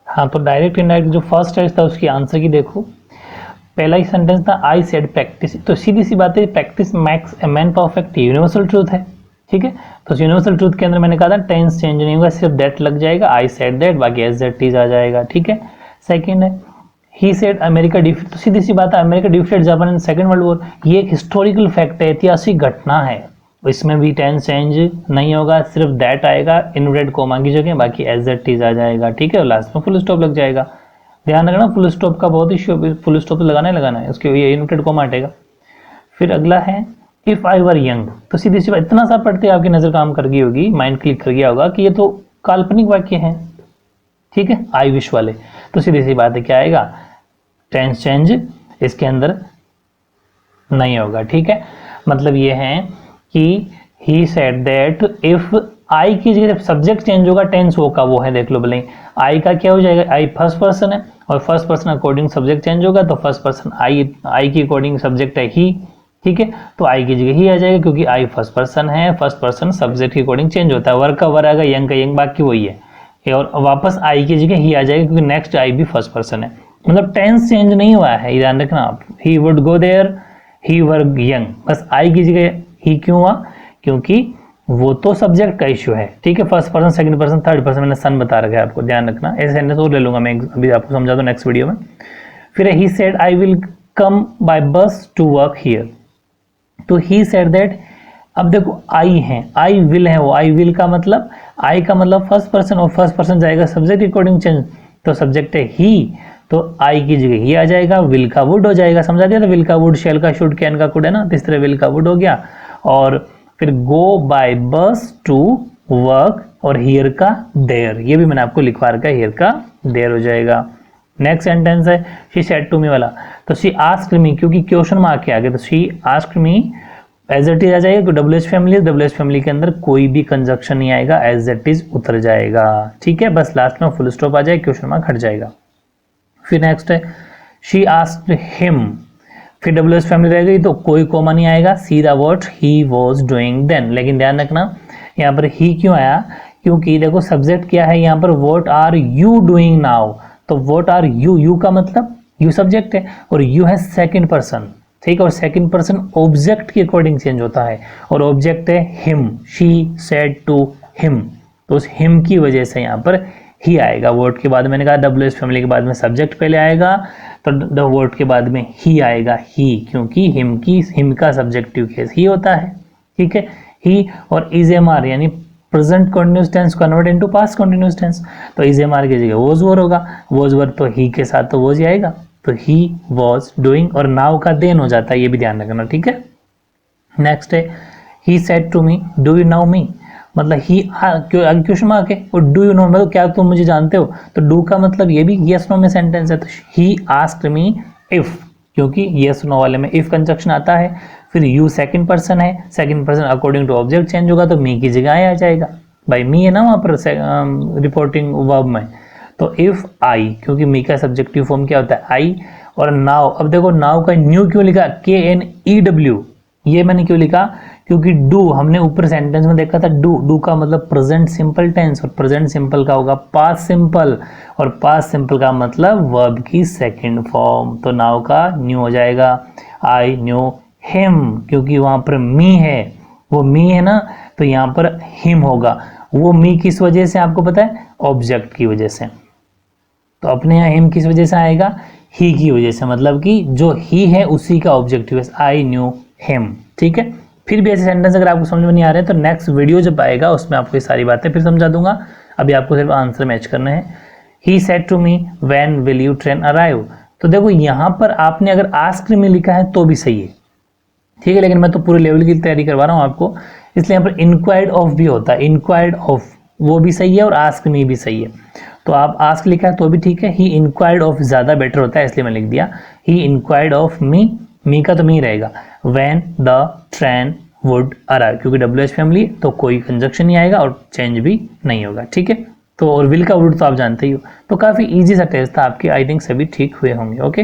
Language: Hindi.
हाँ, तो डायरेक्ट इनडायरेक्ट जो फर्स्ट टेस्ट था उसकी आंसर की देखो, पहला ही सेंटेंस था आई सेड प्रैक्टिस, तो सीधी सी बात है practice max a man perfect, universal truth है, ठीक है। तो यूनिवर्सल ट्रूथ के अंदर मैंने कहा था टेंस चेंज नहीं होगा, सिर्फ दैट लग जाएगा, आई सेड दैट, बाकी एज दैट इज आ जाएगा, ठीक है। सेकंड है ही सेड अमेरिका डिफीट, तो सीधी सी बात है America defeated Japan in second world war, ये एक हिस्टोरिकल फैक्ट है, ऐतिहासिक घटना है, इसमें भी टेंस चेंज नहीं होगा, सिर्फ दैट आएगा इनवर्टेड कोमा की जगह, बाकी एज दैट इज आ जाएगा, ठीक है। लास्ट में फुल स्टॉप लग जाएगा, ध्यान रखना फुल स्टॉप का बहुत ही, फुल स्टॉप लगाना है, उसके ये इनवर्टेड कोमा हटेगा। फिर अगला है इफ आई वर यंग, तो सीधी सी बात, इतना सा पढ़ते आपकी नजर काम कर गई होगी, माइंड क्लिक कर गया होगा कि ये तो काल्पनिक वाक्य है, ठीक है, आई विश वाले, तो सीधी सी बात है क्या आएगा, टेंस चेंज इसके अंदर नहीं होगा, ठीक है। मतलब ये है कि he said that, if I की जगह सब्जेक्ट चेंज होगा टेंस वो का वो है, देख लो भले आई का क्या हो जाएगा, आई फर्स्ट पर्सन है और first person according subject change होगा, तो फर्स्ट पर्सन आई की अकॉर्डिंग सब्जेक्ट है ही, ठीक है, तो आई की जगह ही आ जाएगा क्योंकि आई फर्स्ट पर्सन है, फर्स्ट पर्सन सब्जेक्ट के अकॉर्डिंग चेंज होता है, वर्क का वर आएगा, यंग का यंग, बाकी वही है, और वापस आई की जगह ही आ जाएगा क्योंकि नेक्स्ट आई भी फर्स्ट पर्सन है, मतलब टेंस चेंज नहीं हुआ है, ध्यान रखना आप। He would go there, he were young, बस आई की जगह ही क्यों हुआ, क्योंकि वो तो सब्जेक्ट का इश्यू है, ठीक है, first person second person third person, मैंने सन बता रखा है आपको, ध्यान रखना, ऐसे सेंटेंस और ले लूंगा मैं अभी आपको समझा दूं नेक्स्ट वीडियो में। फिर he said I will come by बस टू वर्क हियर, तो ही सेड दैट, अब देखो आई है, आई विल है, वो आई विल का मतलब, आई का मतलब फर्स्ट पर्सन और फर्स्ट पर्सन जाएगा सब्जेक्ट अकॉर्डिंग चेंज, तो सब्जेक्ट है ही, तो आई की जगह ही आ जाएगा, विल का वुड हो जाएगा, समझा दिया था, विल का वुड, शेल का शुड, कैन का कुड है ना, तो इस तरह विल का वुड हो गया, और फिर गो बाय बस टू वर्क, और हियर का देयर, ये भी मैंने आपको लिखवा रखा है, हियर का देयर हो जाएगा। नेक्स्ट सेंटेंस है शी सेड टू मी वाला, तो शी आस्क्ड मी, क्योंकि क्वेश्चन मार्क के आगे, तो she asked me as it is आ जाएगा, W H family, W H family के अंदर कोई भी कंजक्शन नहीं आएगा, एज इट इज उतर जाएगा, ठीक है, बस लास्ट में फुल स्टॉप आ जाए, क्वेश्चन मार्क हट जाएगा। फिर नेक्स्ट है शी आस्क्ड हिम, फिर डब्ल्यू एच फैमिली रह गई तो कोई कॉमा नहीं आएगा, see the what he was doing then, लेकिन ध्यान रखना यहाँ पर ही क्यों आया, क्योंकि देखो सब्जेक्ट क्या है यहाँ पर, what are you doing now, तो व्हाट आर यू, यू का मतलब यू सब्जेक्ट है और यू है सेकंड पर्सन, ठीक है, और सेकंड पर्सन ऑब्जेक्ट के अकॉर्डिंग चेंज होता है, और ऑब्जेक्ट है him, she said to him, तो उस हिम की वजह से यहाँ पर ही आएगा, वर्ड के बाद मैंने कहा डब्ल्यू एच फैमिली के बाद में सब्जेक्ट पहले आएगा, तो द वर्ड के बाद में ही आएगा, ही, क्योंकि हिम का सब्जेक्टिव केस ही होता है, ठीक है, ही, और इज एम आर यानी present continuous tense convert into past continuous tense, तो इज एम आर की जगह वॉज वर होगा, वॉज वर तो ही के साथ तो वॉज ही आएगा, तो ही वॉज डूइंग, और नाउ का देन हो जाता है, ये भी ध्यान रखना, ठीक है। नेक्स्ट है he said to me do you now me, मतलब ही क्वेश्चन मार्क है, और डू यू नो मतलब क्या तुम मुझे जानते हो, तो डू का मतलब ये भी यस नो में सेंटेंस है, तो ही आस्क्ड मी इफ, क्योंकि यस नो वाले में इफ कंजक्शन आता है, फिर यू सेकंड पर्सन है, second person according to object change होगा, तो मी की जगह आ जाएगा, भाई मी है ना वहाँ पर रिपोर्टिंग वर्ब में, तो इफ आई, क्योंकि मी का सब्जेक्टिव फॉर्म क्या होता है आई, और नाउ, अब देखो नाउ का न्यू क्यों लिखा, KNEW, ये मैंने क्यों लिखा, क्योंकि डू हमने ऊपर सेंटेंस में देखा था, डू का मतलब प्रेजेंट सिंपल टेंस, और प्रेजेंट सिंपल का होगा पास्ट सिंपल, और पास्ट सिंपल का मतलब वर्ब की सेकंड फॉर्म, तो नाउ का न्यू हो जाएगा, आई न्यू हिम, क्योंकि वहां पर मी है, वो मी है ना, तो यहाँ पर हिम होगा, वो मी किस वजह से आपको पता है, ऑब्जेक्ट की वजह से, तो अपने यहाँ हिम किस वजह से आएगा, ही की वजह से, मतलब कि जो ही है उसी का ऑब्जेक्टिव है, आई न्यू हिम, ठीक है। फिर भी ऐसे सेंटेंस अगर आपको समझ में नहीं आ रहे हैं तो नेक्स्ट वीडियो जब आएगा उसमें आपको ये सारी बातें फिर समझा दूंगा, अभी आपको सिर्फ आंसर मैच करना है। He said to me when will you train arrive, तो देखो यहाँ पर आपने अगर आस्क्ड मी लिखा है तो भी सही है, ठीक है, लेकिन मैं तो पूरे लेवल की तैयारी करवा रहा हूँ आपको, इसलिए यहाँ पर इंक्वायर्ड ऑफ भी होता है, इंक्वायर्ड ऑफ वो भी सही है और आस्क मी भी सही है, तो आप आस्क लिखा है तो भी ठीक है, ही इंक्वायर्ड ऑफ ज़्यादा बेटर होता है इसलिए मैं लिख दिया ही इंक्वायर्ड ऑफ मी का तो मी रहेगा, when the train would arrive, क्योंकि डब्ल्यू एच फैमिली तो कोई कंजक्शन नहीं आएगा और चेंज भी नहीं होगा, ठीक है। तो और विल का वुड तो आप जानते ही हो, तो काफ़ी इजी सा टेस्ट था आपके, आई थिंक सभी ठीक हुए होंगे, ओके।